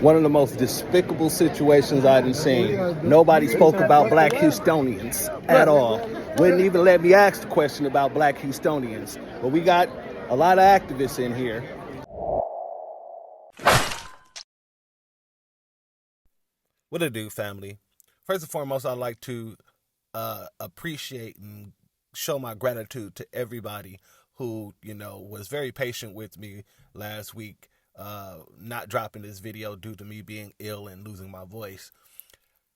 One of the most despicable situations I've seen. Nobody spoke about black Houstonians at all. Wouldn't even let me ask the question about black Houstonians. But we got a lot of activists in here. What it do, family? First and foremost, I'd like to appreciate and show my gratitude to everybody who, was very patient with me last week, not dropping this video due to me being ill and losing my voice.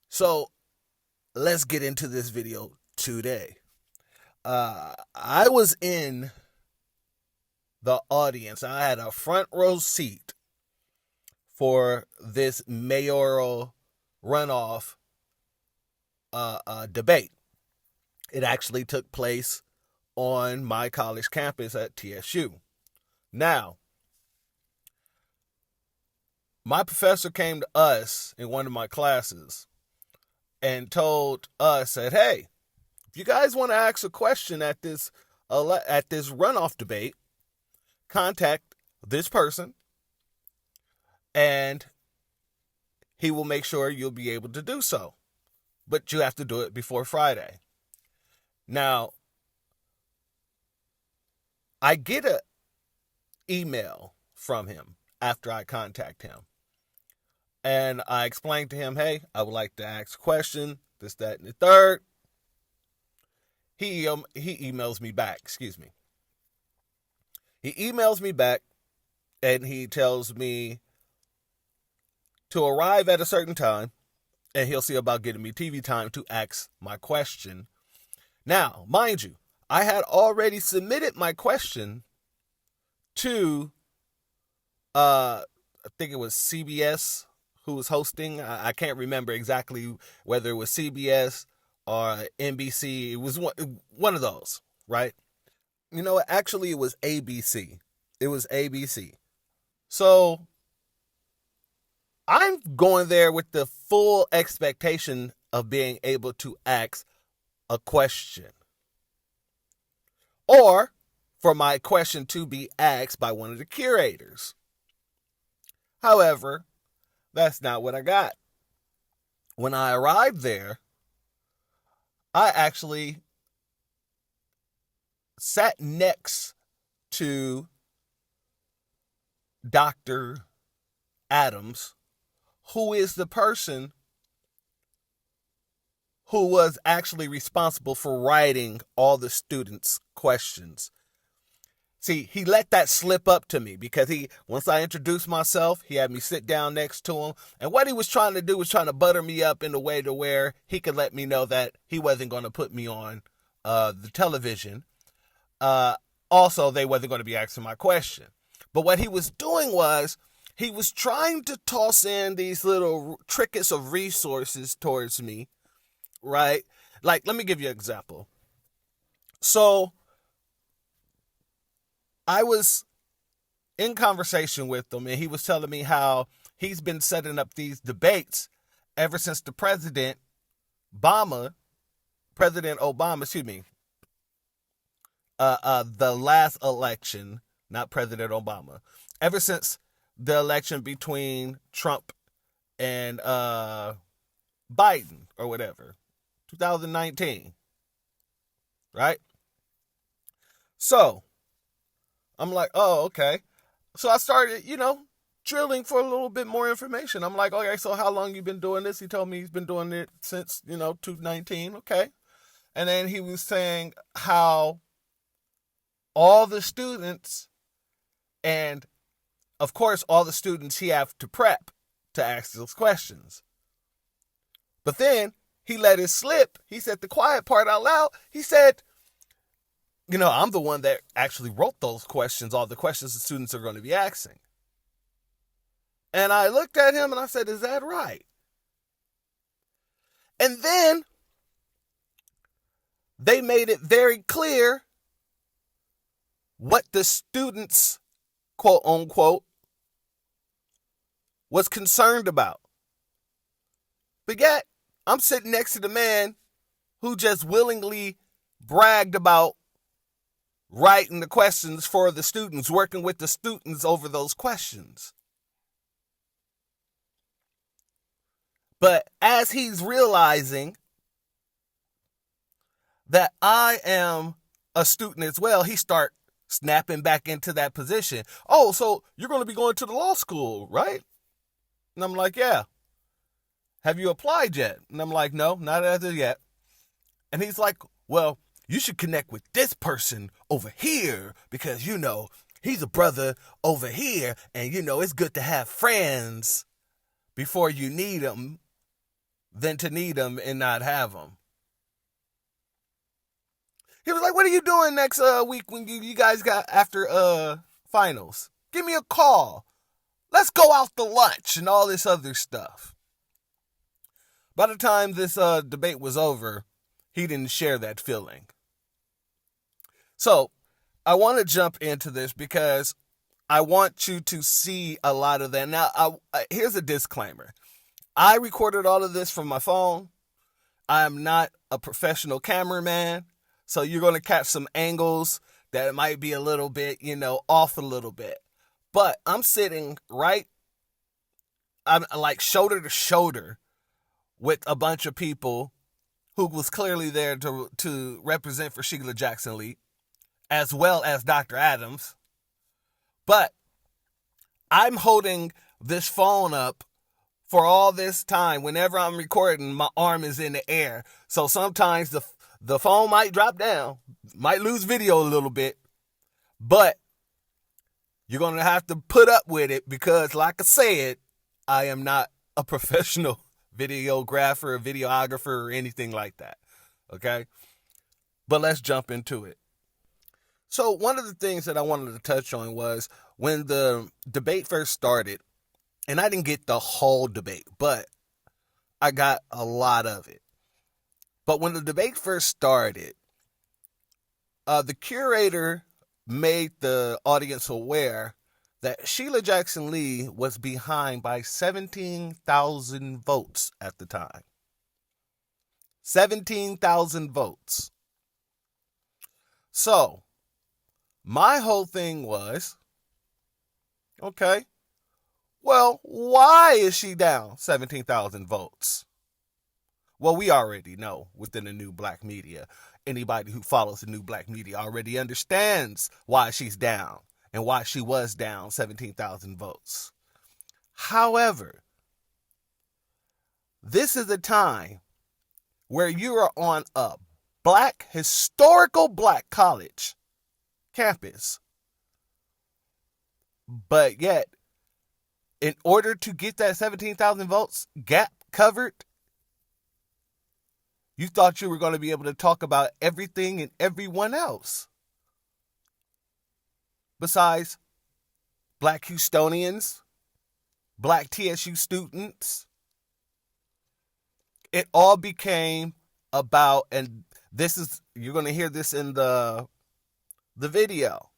So let's get into this video today. I was in the audience. I had a front row seat for this mayoral runoff debate. It actually took place on my college campus at TSU. Now, my professor came to us in one of my classes and told us that, hey, if you guys want to ask a question at this runoff debate, contact this person and he will make sure you'll be able to do so. But you have to do it before Friday. Now, I get an email from him after I contact him. And I explained to him, hey, I would like to ask a question, this, that, and the third. He emails me back, He emails me back and he tells me to arrive at a certain time and he'll see about getting me TV time to ask my question. Now, mind you, I had already submitted my question to, I think it was CBS who was hosting. I can't remember exactly whether it was CBS or NBC. It was one of those, right? Actually, it was ABC. It was ABC. So I'm going there with the full expectation of being able to ask a question, or for my question to be asked by one of the curators. However, that's not what I got. When I arrived there, I actually sat next to Dr. Adams, who is the person who was actually responsible for writing all the students' questions. See, he let that slip up to me because once I introduced myself, he had me sit down next to him. And what he was trying to do was trying to butter me up in a way to where he could let me know that he wasn't going to put me on the television. Also, they wasn't going to be asking my question. But what he was doing was he was trying to toss in these little trinkets of resources towards me, right? Like, let me give you an example. So I was in conversation with him and he was telling me how he's been setting up these debates ever since the President Obama, the last election, not President Obama, ever since the election between Trump and Biden or whatever, 2019, right? So I'm like, oh, okay. So I started, drilling for a little bit more information. I'm like, okay, so how long you been doing this? He told me he's been doing it since, 2019. Okay. And then he was saying how all the students, and of course, all the students he have to prep to ask those questions. But then he let it slip. He said the quiet part out loud. He said, I'm the one that actually wrote those questions, all the questions the students are going to be asking. And I looked at him and I said, is that right? And then they made it very clear what the students, quote unquote, was concerned about. But yet, I'm sitting next to the man who just willingly bragged about writing the questions for the students, working with the students over those questions. But as he's realizing that I am a student as well, he start snapping back into that position. Oh, so you're going to be going to the law school, right? And I'm like, yeah. Have you applied yet? And I'm like, no, not as of yet. And he's like, well, you should connect with this person over here because, he's a brother over here. And, it's good to have friends before you need them than to need them and not have them. He was like, what are you doing next week when you guys got after finals? Give me a call. Let's go out to lunch and all this other stuff. By the time this debate was over, he didn't share that feeling. So I want to jump into this because I want you to see a lot of that. Now, here's a disclaimer. I recorded all of this from my phone. I am not a professional cameraman. So you're going to catch some angles that might be a little bit, off a little bit. But I'm sitting I'm like shoulder to shoulder with a bunch of people who was clearly there to represent for Shelia Jackson Lee, as well as Dr. Adams. But I'm holding this phone up for all this time. Whenever I'm recording, my arm is in the air. So sometimes the phone might drop down, might lose video a little bit, but you're going to have to put up with it because, like I said, I am not a professional videographer, videographer, or anything like that. Okay? But let's jump into it. So one of the things that I wanted to touch on was when the debate first started, and I didn't get the whole debate, but I got a lot of it. But when the debate first started, the curator made the audience aware that Shelia Jackson Lee was behind by 17,000 votes at the time. 17,000 votes. So, my whole thing was, okay, well, why is she down 17,000 votes? Well, we already know within the new black media. Anybody who follows the new black media already understands why she's down and why she was down 17,000 votes. However, this is a time where you are on a historical black college campus. But yet, in order to get that 17,000 votes gap covered, you thought you were going to be able to talk about everything and everyone else. Besides black Houstonians, black TSU students. It all became about, and you're going to hear this in the video,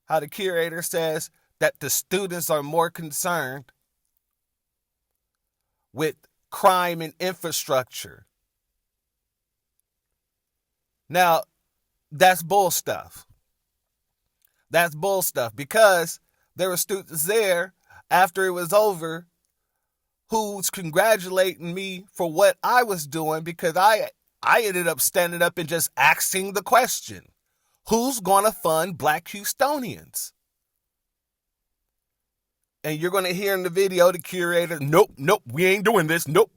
how the curator says that the students are more concerned with crime and infrastructure. Now, that's bull stuff. That's bull stuff because there were students there after it was over who was congratulating me for what I was doing because I ended up standing up and just asking the question, who's going to fund black Houstonians? And you're going to hear in the video the curator, nope, we ain't doing this, nope,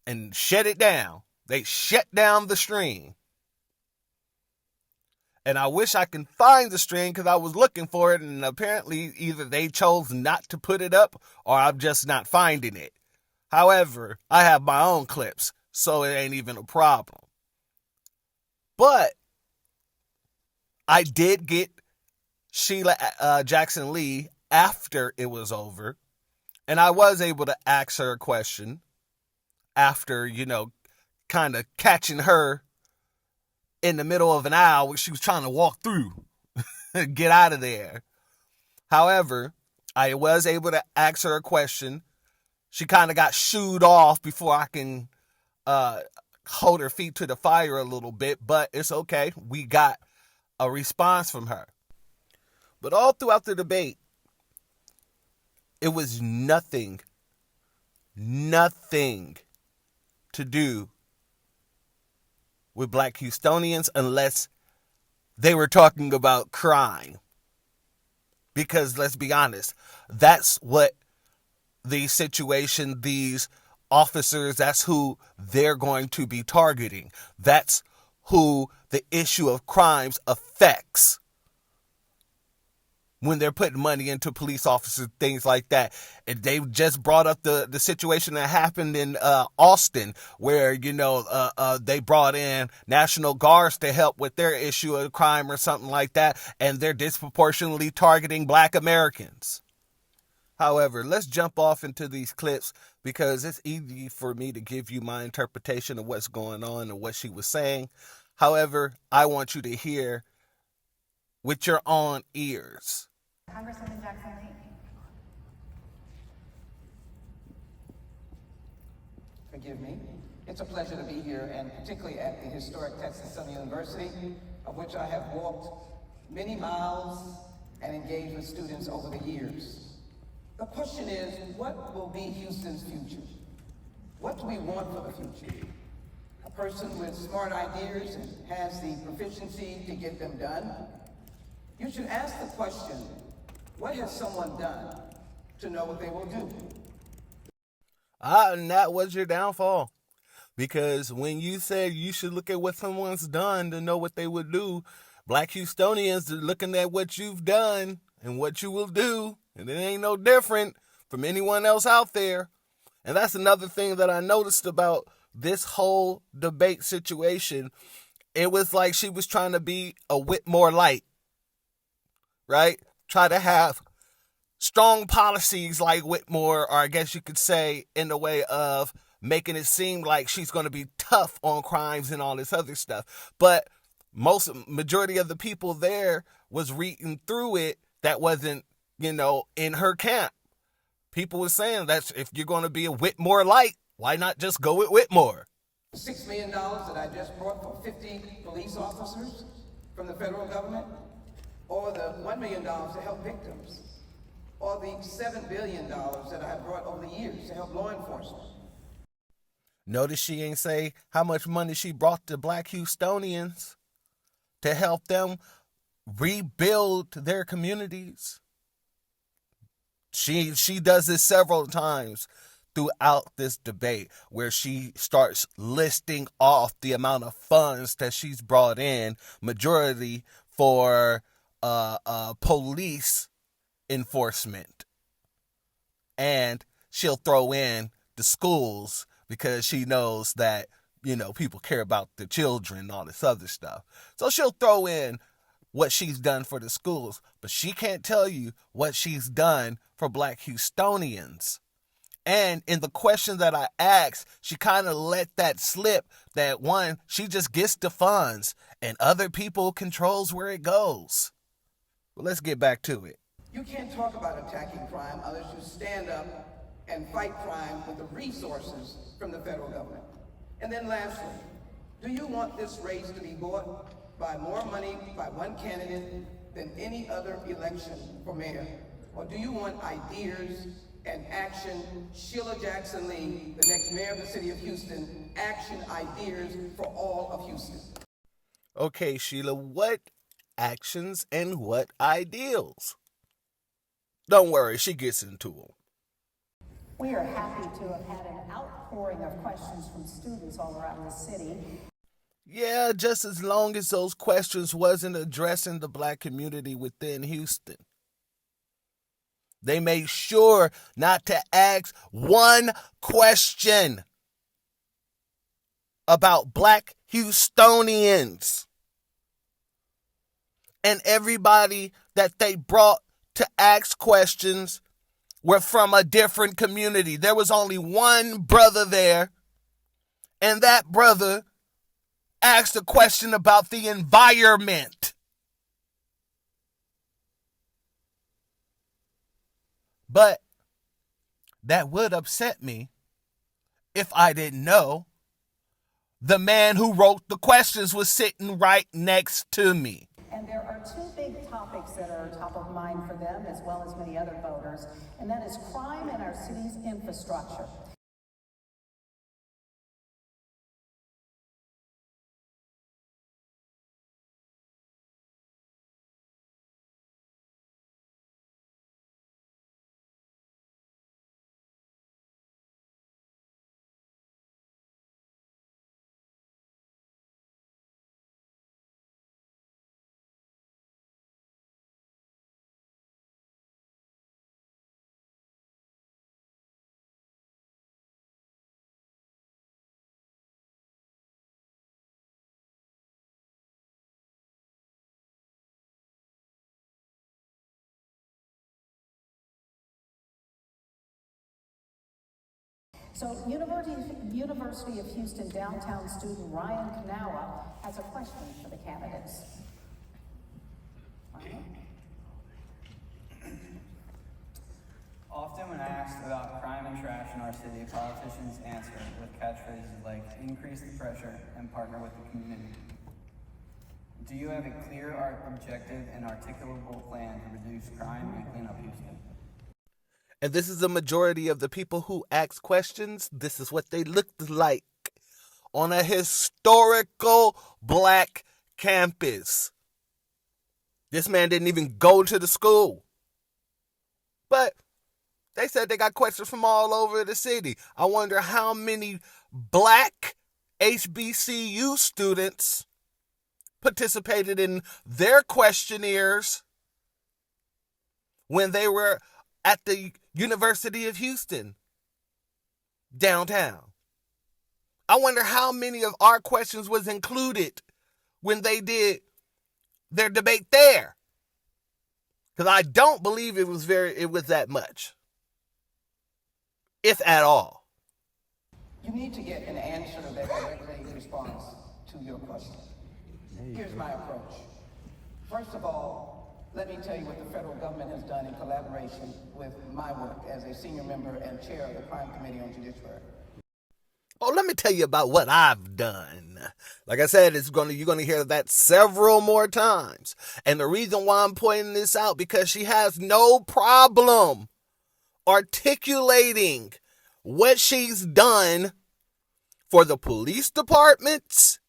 and shut it down. They shut down the stream. And I wish I can find the stream because I was looking for it, and apparently either they chose not to put it up or I'm just not finding it. However, I have my own clips, so it ain't even a problem. But I did get Shelia Jackson Lee after it was over, and I was able to ask her a question after, kind of catching her in the middle of an aisle where she was trying to walk through, get out of there. However, I was able to ask her a question. She kind of got shooed off before I can hold her feet to the fire a little bit, but it's okay. We got a response from her. But all throughout the debate, it was nothing nothing to do with Black Houstonians unless they were talking about crime. Because let's be honest, that's what the situation, these officers, that's who they're going to be targeting. That's who the issue of crimes affects when they're putting money into police officers, things like that. And they just brought up the situation that happened in Austin, where, they brought in National Guards to help with their issue of crime or something like that, and they're disproportionately targeting Black Americans. However, let's jump off into these clips because it's easy for me to give you my interpretation of what's going on and what she was saying. However, I want you to hear with your own ears. Congresswoman Jackson Lee. Forgive me. It's a pleasure to be here, and particularly at the historic Texas Southern University, of which I have walked many miles and engaged with students over the years. The question is, what will be Houston's future? What do we want for the future? A person with smart ideas and has the proficiency to get them done? You should ask the question, what has someone done to know what they will do? And that was your downfall. Because when you said you should look at what someone's done to know what they would do, Black Houstonians are looking at what you've done and what you will do, and it ain't no different from anyone else out there. And that's another thing that I noticed about this whole debate situation. It was like she was trying to be a Whitmore light, right? Try to have strong policies like Whitmore, or I guess you could say in the way of making it seem like she's going to be tough on crimes and all this other stuff. But majority of the people there was reading through it that wasn't, in her camp. People were saying that if you're going to be a Whitmore light, why not just go with Whitmore? $6 million that I just brought for 50 police officers from the federal government, or the $1 million to help victims, or the $7 billion that I have brought over the years to help law enforcement. Notice she ain't say how much money she brought to Black Houstonians to help them rebuild their communities. She does this several times throughout this debate, where she starts listing off the amount of funds that she's brought in, majority for police enforcement. And she'll throw in the schools because she knows that, people care about the children and all this other stuff. So she'll throw in what she's done for the schools, but she can't tell you what she's done for Black Houstonians. And in the question that I asked, she kind of let that slip, that one, she just gets the funds and other people controls where it goes. Well, let's get back to it. You can't talk about attacking crime unless you stand up and fight crime with the resources from the federal government. And then lastly, do you want this race to be bought by more money by one candidate than any other election for mayor? Or do you want ideas and action? Shelia Jackson Lee, the next mayor of the city of Houston, action ideas for all of Houston. Okay, Sheila, what actions and what ideals? Don't worry, she gets into them. We are happy to have had an outpouring of questions from students all around the city. Yeah, just as long as those questions wasn't addressing the Black community within Houston. They made sure not to ask one question about Black Houstonians. And everybody that they brought to ask questions were from a different community. There was only one brother there, and that brother asked a question about the environment. But that would upset me if I didn't know the man who wrote the questions was sitting right next to me. And there are two big topics that are top of mind for them, as well as many other voters, and that is crime and our city's infrastructure. So University of Houston downtown student Ryan Kanawa has a question for the candidates. Ryan? Often when asked about crime and trash in our city, politicians answer with catchphrases like increase the pressure and partner with the community. Do you have a clear objective and articulable plan to reduce crime and clean up Houston? And this is the majority of the people who ask questions. This is what they looked like on a historical black campus. This man didn't even go to the school. But they said they got questions from all over the city. I wonder how many black HBCU students participated in their questionnaires when they were at the University of Houston downtown. I wonder how many of our questions was included when they did their debate there. Because I don't believe it was that much, if at all. You need to get an answer that directly responds to your question. Here's my approach. First of all, let me tell you what the federal government has done in collaboration with my work as a senior member and chair of the Crime Committee on Judiciary. Oh, let me tell you about what I've done. Like I said, you're going to hear that several more times. And the reason why I'm pointing this out, because she has no problem articulating what she's done for the police departments,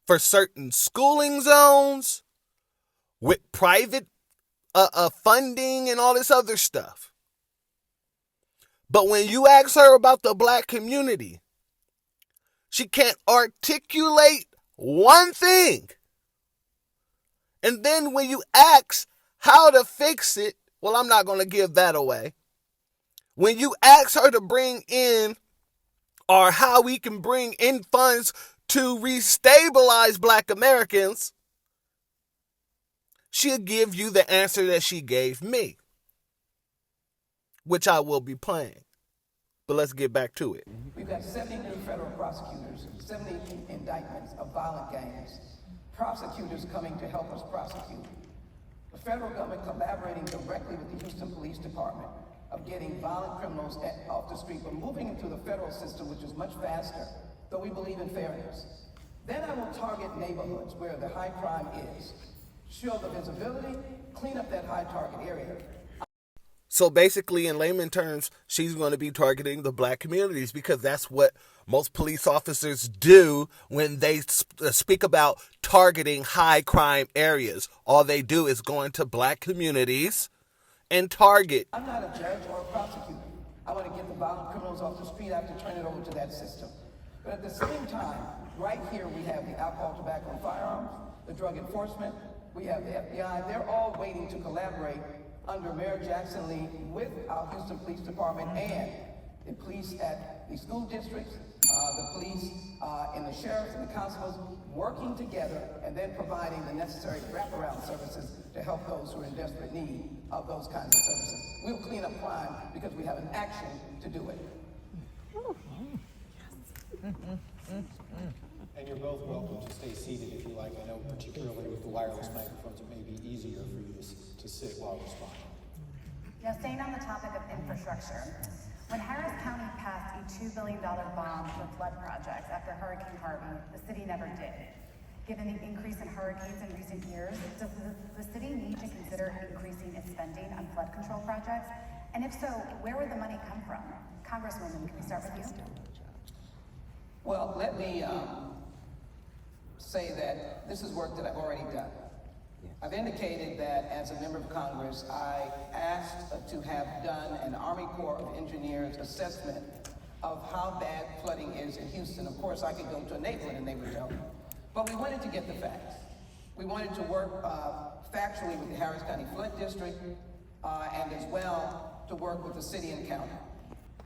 for certain schooling zones, with private funding and all this other stuff. But when you ask her about the black community, she can't articulate one thing. And then when you ask how to fix it, well, I'm not going to give that away. When you ask her to bring in, or how we can bring in funds to restabilize black Americans, she'll give you the answer that she gave me, which I will be playing. But let's get back to it. We've got 70 new federal prosecutors, 70 indictments of violent gangs, prosecutors coming to help us prosecute. The federal government collaborating directly with the Houston Police Department of getting violent criminals off the street, but moving them through the federal system, which is much faster, though we believe in fairness. Then I will target neighborhoods where the high crime is, show the visibility, clean up that high target area. So basically, in layman terms, she's going to be targeting the black communities, because that's what most police officers do when they speak about targeting high crime areas. All they do is go into black communities and target. I'm not a judge or a prosecutor. I want to get the violent criminals off the street. I have to turn it over to that system. But at the same time, right here we have the alcohol, tobacco, and firearms, the drug enforcement, we have the FBI. They're all waiting to collaborate under Mayor Jackson Lee with our Houston Police Department and the police at the school districts, the police and the sheriffs and the constables working together and then providing the necessary wraparound services to help those who are in desperate need of those kinds of services. We'll clean up crime because we have an action to do it. And you're both welcome to stay seated if you like. I know particularly with the wireless microphones, it may be easier for you to sit while responding. Now, staying on the topic of infrastructure, when Harris County passed a $2 billion bond for flood projects after Hurricane Harvey, the city never did. Given the increase in hurricanes in recent years, does the city need to consider increasing its spending on flood control projects? And if so, where would the money come from? Congresswoman, can we start with you? Well, let me say that this is work that I've already done. I've indicated that as a member of Congress, I asked to have done an Army Corps of Engineers assessment of how bad flooding is in Houston. Of course, I could go to a neighborhood and they would tell me. But we wanted to get the facts. We wanted to work factually with the Harris County Flood District and as well to work with the city and county.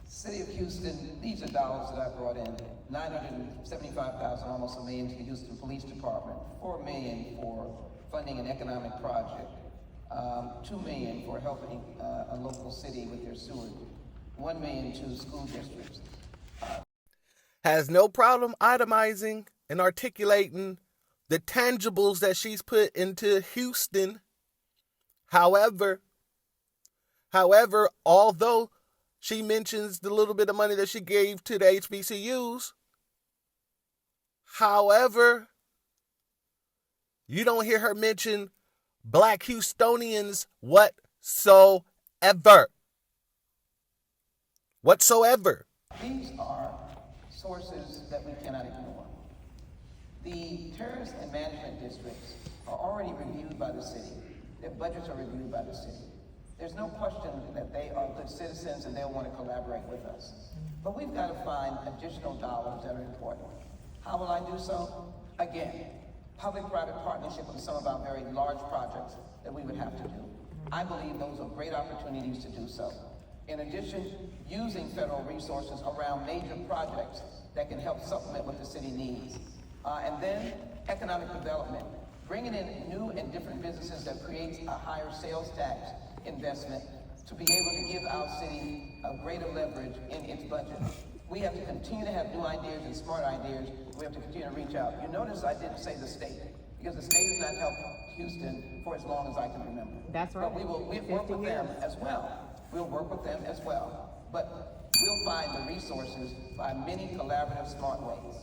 City of Houston, these are dollars that I brought in, $975,000, almost $1 million to the Houston Police Department, $4 million for funding an economic project, $2 million for helping a local city with their sewage, $1 million to school districts, has no problem itemizing and articulating the tangibles that she's put into Houston. However, although she mentions the little bit of money that she gave to the HBCUs, however, you don't hear her mention Black Houstonians whatsoever. These are sources that we cannot ignore. The terrorist and management districts are already reviewed by the city. Their budgets are reviewed by the city. There's no question that they are good citizens and they'll want to collaborate with us. But we've got to find additional dollars that are important. How will I do so? Again, public-private partnership on some of our very large projects that we would have to do. I believe those are great opportunities to do so. In addition, using federal resources around major projects that can help supplement what the city needs. And then economic development, bringing in new and different businesses that creates a higher sales tax investment to be able to give our city a greater leverage in its budget. We have to continue to have new ideas and smart ideas. We have to continue to reach out. You notice I didn't say the state, because the state has not helped Houston for as long as I can remember. That's right. But we'll work with them as well. We'll work with them as well. But we'll find the resources by many collaborative, smart ways.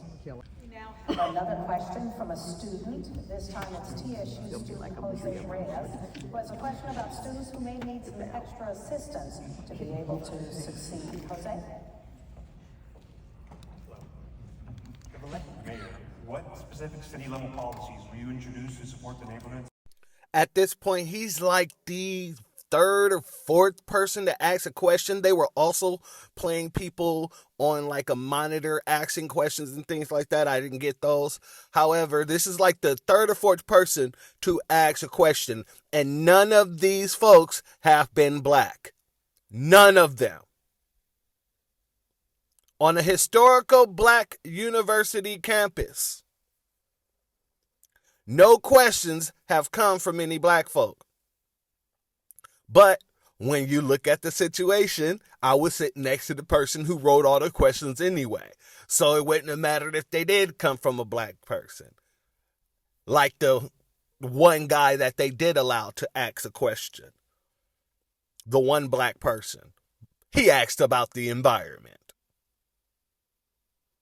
Another question from a student. This time it's TSU student Jose Reyes, who has a question about students who may need some extra assistance to be able to succeed. Jose? Mayor, what specific city-level policies will you introduce to support the neighborhoods? At this point, he's like the third or fourth person to ask a question. They were also playing people on like a monitor asking questions and things like that. I didn't get those. However, this is like the third or fourth person to ask a question, and none of these folks have been black. None of them. On a historical black university campus, no questions have come from any black folk. But when you look at the situation, I was sitting next to the person who wrote all the questions anyway. So it wouldn't have mattered if they did come from a black person. Like the one guy that they did allow to ask a question. The one black person. He asked about the environment.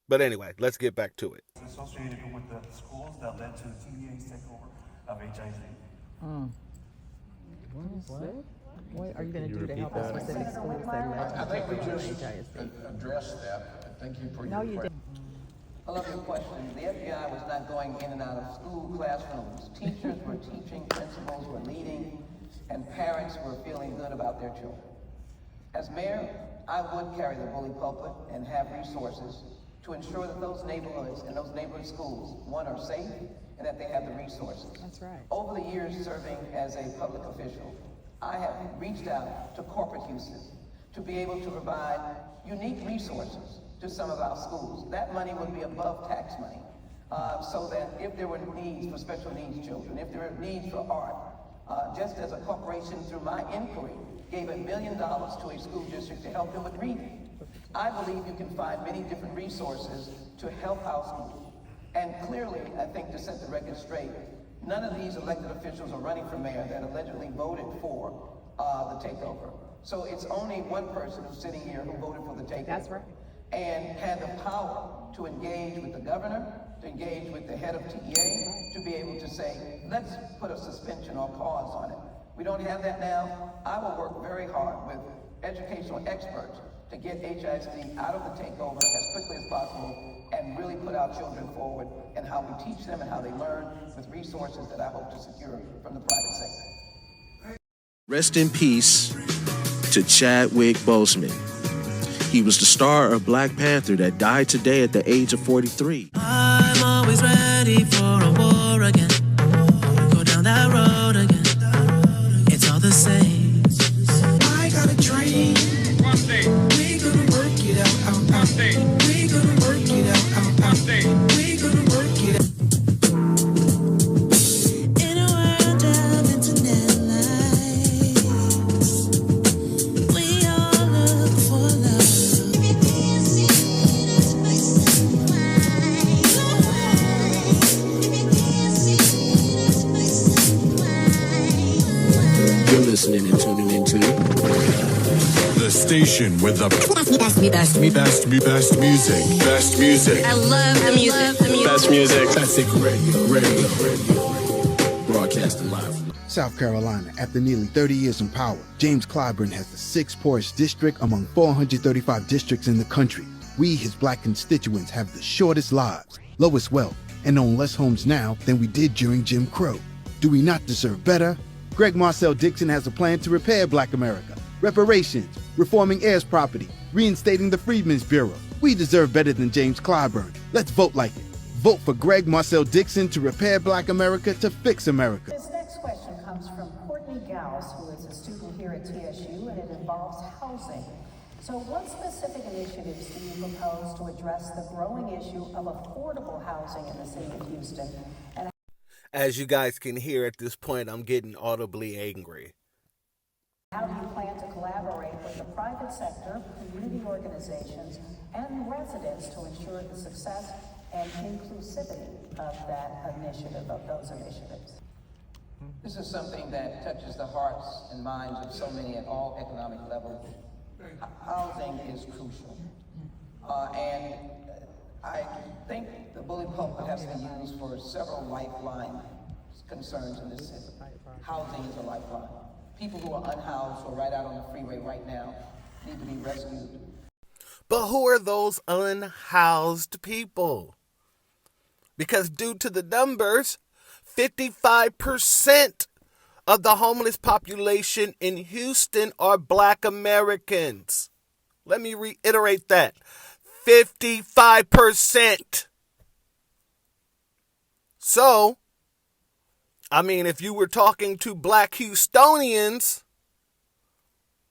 But anyway, let's get back to it. Associated with the schools that led to the TBA's takeover of HIZ. What are you going to do to help the specific schools that led I think we to just HISD? addressed that. Thank you for No, your you question. didn't. I love your question. The FBI was not going in and out of school classrooms. Teachers were teaching, principals were leading, and parents were feeling good about their children. As mayor, I would carry the bully pulpit and have resources to ensure that those neighborhoods and those neighborhood schools, one, are safe and that they have the resources. That's right. Over the years serving as a public official, I have reached out to corporate Houston to be able to provide unique resources to some of our schools. That money would be above tax money, so that if there were needs for special needs children, if there were needs for art, just as a corporation through my inquiry gave $1 million to a school district to help them with reading. I believe you can find many different resources to help our schools. And clearly, I think to set the record straight, none of these elected officials are running for mayor that allegedly voted for the takeover. So it's only one person who's sitting here who voted for the takeover. That's right. And had the power to engage with the governor, to engage with the head of TEA, to be able to say, let's put a suspension or pause on it. We don't have that now. I will work very hard with educational experts to get HISD out of the takeover as quickly as possible and really put our children forward and how we teach them and how they learn with resources that I hope to secure from the private sector. Rest in peace to Chadwick Boseman. He was the star of Black Panther that died today at the age of 43. I'm always ready for a war again. Go down that road again. It's all the same. I got a dream. One day. We gonna work it out. One day. We gonna work it out. One day. We gonna work it out. In a world of internet lights, we all look for love. listening and tuning into the station with the best music. I love the music. Best music. Classic Radio. Broadcasting live. South Carolina, after nearly 30 years in power, James Clyburn has the sixth poorest district among 435 districts in the country. We, his black constituents, have the shortest lives, lowest wealth, and own less homes now than we did during Jim Crow. Do we not deserve better? Greg Marcel Dixon has a plan to repair Black America. Reparations, reforming heirs property, reinstating the Freedmen's Bureau. We deserve better than James Clyburn. Let's vote like it. Vote for Greg Marcel Dixon to repair Black America, to fix America. This next question comes from Courtney Gauss, who is a student here at TSU, and it involves housing. So what specific initiatives do you propose to address the growing issue of affordable housing in the city of Houston? And as you guys can hear at this point, I'm getting audibly angry. how do you plan to collaborate with the private sector, community organizations, and residents to ensure the success and inclusivity of that initiative, of those initiatives? This is something that touches the hearts and minds of so many at all economic levels. Housing is crucial. And I think the bully pulpit has to be used for several lifeline concerns in this city. Housing is a lifeline. People who are unhoused or right out on the freeway right now need to be rescued. But who are those unhoused people? Because due to the numbers, 55% of the homeless population in Houston are Black Americans. Let me reiterate that. 55%. So, I mean, if you were talking to Black Houstonians,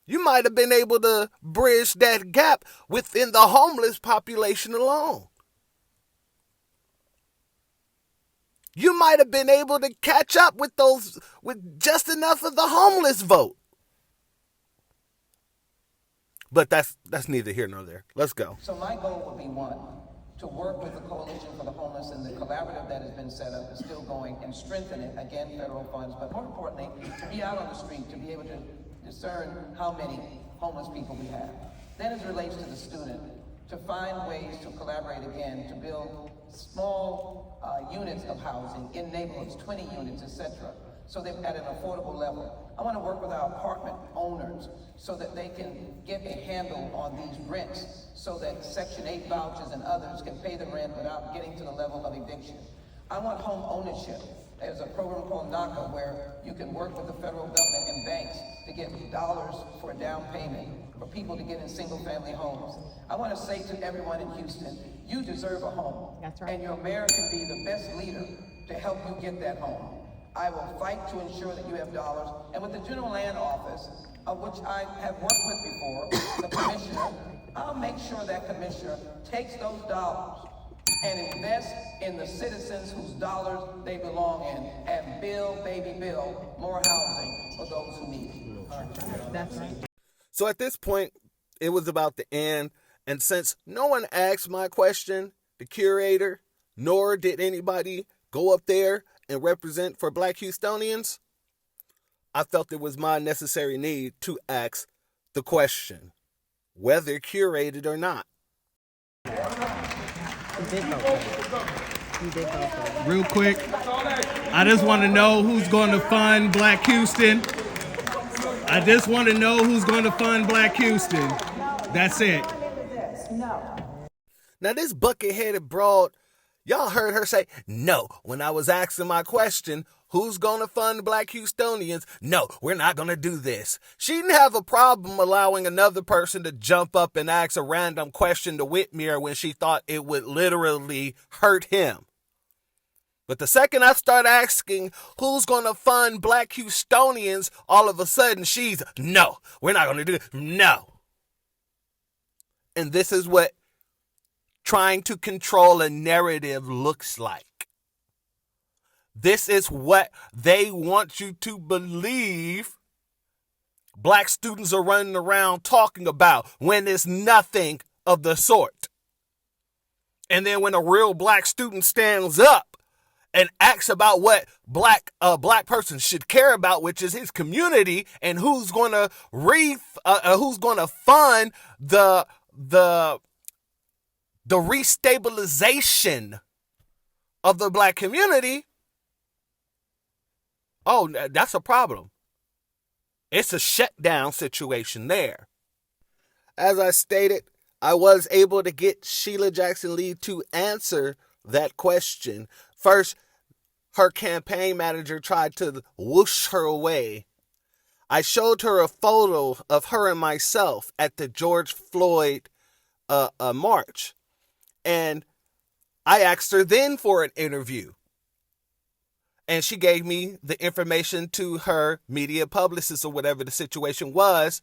you might have been able to bridge that gap within the homeless population alone. You might have been able to catch up with just enough of the homeless vote. But that's neither here nor there. Let's go. So my goal would be, one, to work with the Coalition for the Homeless and the collaborative that has been set up is still going, and strengthen it, again, federal funds, but more importantly, to be out on the street, to be able to discern how many homeless people we have. Then as it relates to the student, to find ways to collaborate again, to build small units of housing in neighborhoods, 20 units, etc., so they're at an affordable level. I want to work with our apartment owners so that they can get a handle on these rents, so that Section 8 vouchers and others can pay the rent without getting to the level of eviction. I want home ownership. There's a program called NACA where you can work with the federal government and banks to get dollars for a down payment for people to get in single-family homes. I want to say to everyone in Houston, you deserve a home. That's right. And your mayor can be the best leader to help you get that home. I will fight to ensure that you have dollars. And with the General Land Office, of which I have worked with before, the commissioner, I'll make sure that commissioner takes those dollars and invest in the citizens whose dollars they belong in, and build, baby, build more housing for those who need it. That's right. So at this point, it was about the end. And since no one asked my question, the curator, nor did anybody go up there and represent for Black Houstonians, I felt it was my necessary need to ask the question, whether curated or not. Real quick, I just want to know who's going to fund Black Houston. I just want to know who's going to fund Black Houston. That's it. Now this bucket-headed broad, y'all heard her say no when I was asking my question, who's going to fund Black Houstonians? No, we're not going to do this. She didn't have a problem allowing another person to jump up and ask a random question to Whitmer when she thought it would literally hurt him. But the second I start asking who's going to fund Black Houstonians, all of a sudden she's, no, we're not going to do it. No. And this is what trying to control a narrative looks like. This is what they want you to believe Black students are running around talking about when it's nothing of the sort. And then when a real Black student stands up and asks about what black person should care about, which is his community, and who's going to fund the restabilization of the black community, oh, that's a problem. It's a shutdown situation there. As I stated, I was able to get Shelia Jackson Lee to answer that question. First, her campaign manager tried to whoosh her away. I showed her a photo of her and myself at the George Floyd march. And I asked her then for an interview. And she gave me the information to her media publicist or whatever the situation was,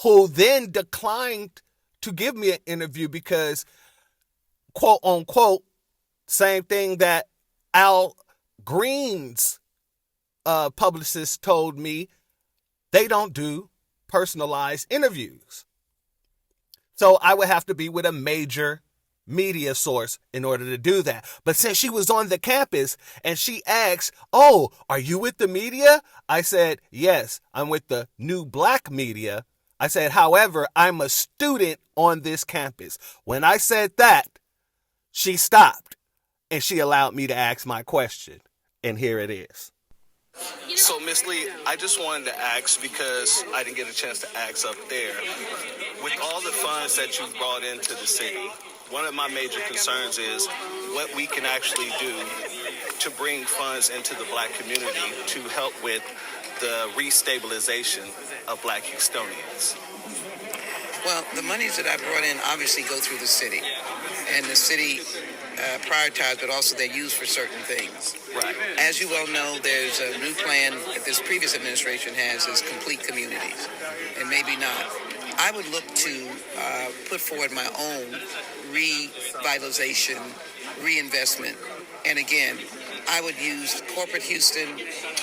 who then declined to give me an interview because, quote unquote, same thing that Al Green's publicist told me, they don't do personalized interviews. So I would have to be with a major media source in order to do that. But since she was on the campus and she asked, "Oh, are you with the media?" I said, "Yes, I'm with the New Black Media." I said, "However, I'm a student on this campus." When I said that, she stopped and she allowed me to ask my question. And here it is. So, Miss Lee, I just wanted to ask, because I didn't get a chance to ask up there, with all the funds that you've brought into the city, one of my major concerns is what we can actually do to bring funds into the black community to help with the restabilization of black Houstonians. Well, the monies that I brought in obviously go through the city, and the city prioritized, but also they're used for certain things. Right. As you well know, there's a new plan that this previous administration has is complete communities, and maybe not. I would look to put forward my own revitalization, reinvestment, and again, I would use corporate Houston,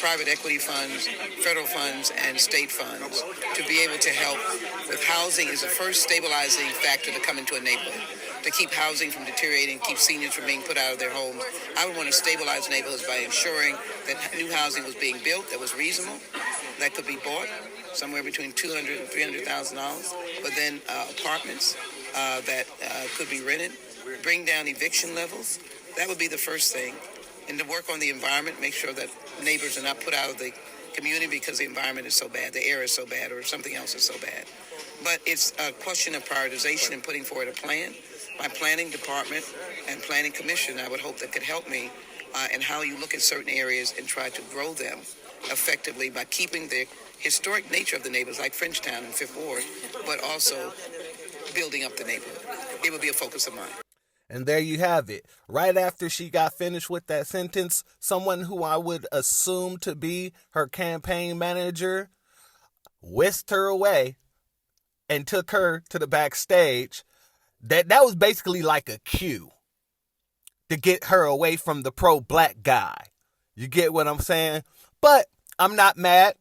private equity funds, federal funds, and state funds to be able to help with housing is the first stabilizing factor to come into a neighborhood. To keep housing from deteriorating, keep seniors from being put out of their homes. I would want to stabilize neighborhoods by ensuring that new housing was being built that was reasonable, that could be bought somewhere between $200,000 and $300,000, but then apartments that could be rented, bring down eviction levels. That would be the first thing. And to work on the environment, make sure that neighbors are not put out of the community because the environment is so bad, the air is so bad, or something else is so bad. But it's a question of prioritization and putting forward a plan. My planning department and planning commission, I would hope that could help me in how you look at certain areas and try to grow them effectively by keeping the historic nature of the neighborhoods, like Frenchtown and Fifth Ward, but also building up the neighborhood. It would be a focus of mine. And there you have it. Right after she got finished with that sentence, someone who I would assume to be her campaign manager whisked her away and took her to the backstage. That was basically like a cue to get her away from the pro-black guy. You get what I'm saying? But I'm not mad.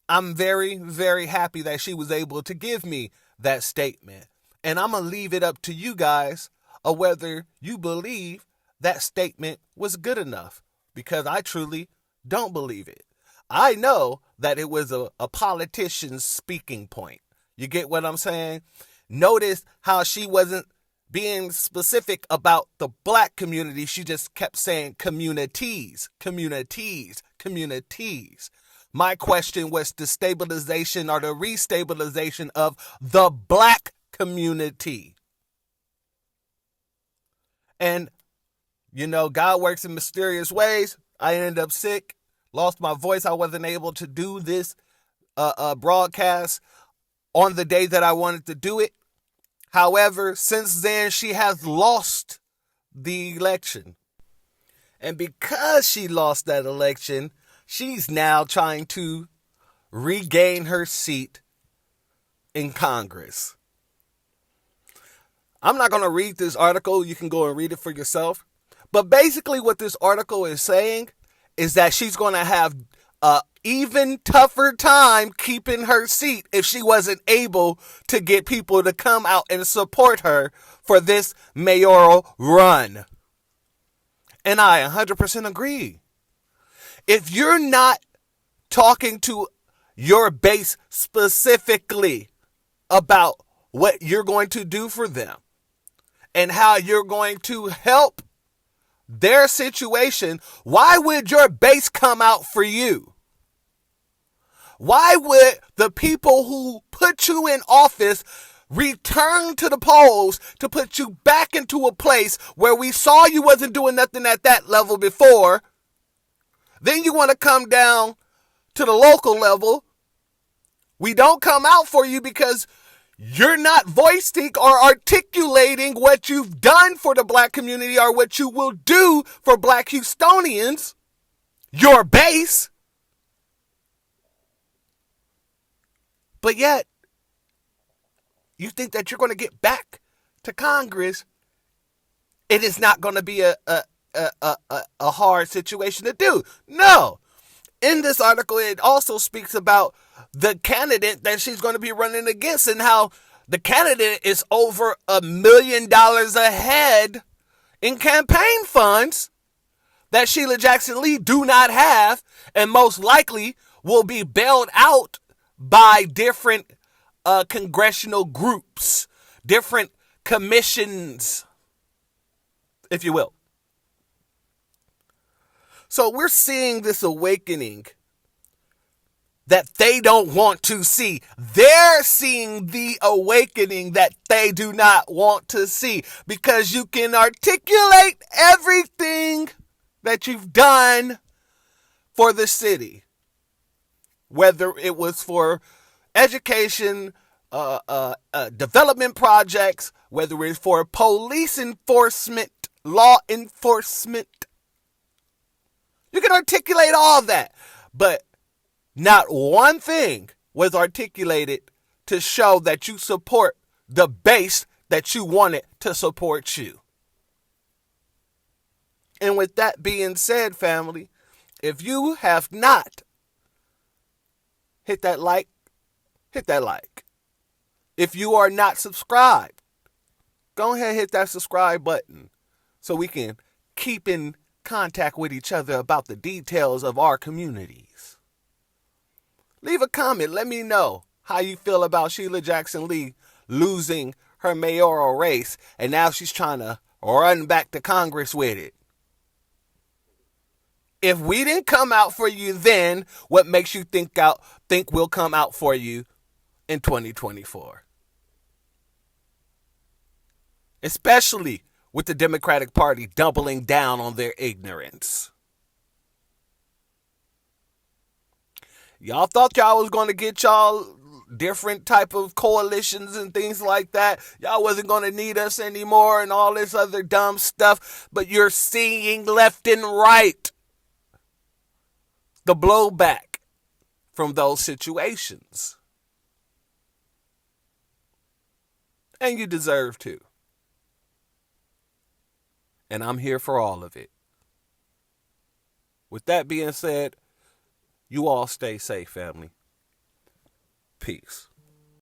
I'm very, very happy that she was able to give me that statement. And I'm going to leave it up to you guys of whether you believe that statement was good enough, because I truly don't believe it. I know that it was a politician's speaking point. You get what I'm saying? Notice how she wasn't being specific about the black community. She just kept saying communities, communities, communities. My question was the stabilization or the restabilization of the black community. And, you know, God works in mysterious ways. I ended up sick, lost my voice. I wasn't able to do this broadcast on the day that I wanted to do it. However, since then, she has lost the election. And because she lost that election, she's now trying to regain her seat in Congress. I'm not going to read this article. You can go and read it for yourself. But basically what this article is saying is that she's going to have an even tougher time keeping her seat if she wasn't able to get people to come out and support her for this mayoral run. And I 100% agree. If you're not talking to your base specifically about what you're going to do for them and how you're going to help their situation, why would your base come out for you? Why would the people who put you in office return to the polls to put you back into a place where we saw you wasn't doing nothing at that level before? Then you want to come down to the local level. We don't come out for you because you're not voicing or articulating what you've done for the black community or what you will do for black Houstonians, your base. But yet, you think that you're going to get back to Congress. It is not going to be a hard situation to do. No. In this article, it also speaks about the candidate that she's going to be running against and how the candidate is over $1 million ahead in campaign funds that Shelia Jackson Lee do not have and most likely will be bailed out by different congressional groups, different commissions, if you will. So we're seeing this awakening that they don't want to see. They're seeing the awakening that they do not want to see because you can articulate everything that you've done for the city, whether it was for education, development projects, whether it's for police enforcement, law enforcement. You can articulate all that, but not one thing was articulated to show that you support the base that you wanted to support you. And with that being said, family, if you have not hit that like, hit that like. If you are not subscribed, go ahead and hit that subscribe button so we can keep in contact with each other about the details of our communities. Leave a comment. Let me know how you feel about Shelia Jackson Lee losing her mayoral race and now she's trying to run back to Congress with it. If we didn't come out for you then, what makes you think we'll come out for you in 2024? Especially with the Democratic Party doubling down on their ignorance. Y'all thought y'all was going to get y'all different type of coalitions and things like that. Y'all wasn't going to need us anymore and all this other dumb stuff. But you're seeing left and right the blowback from those situations. And you deserve to. And I'm here for all of it. With that being said, you all stay safe, family. Peace.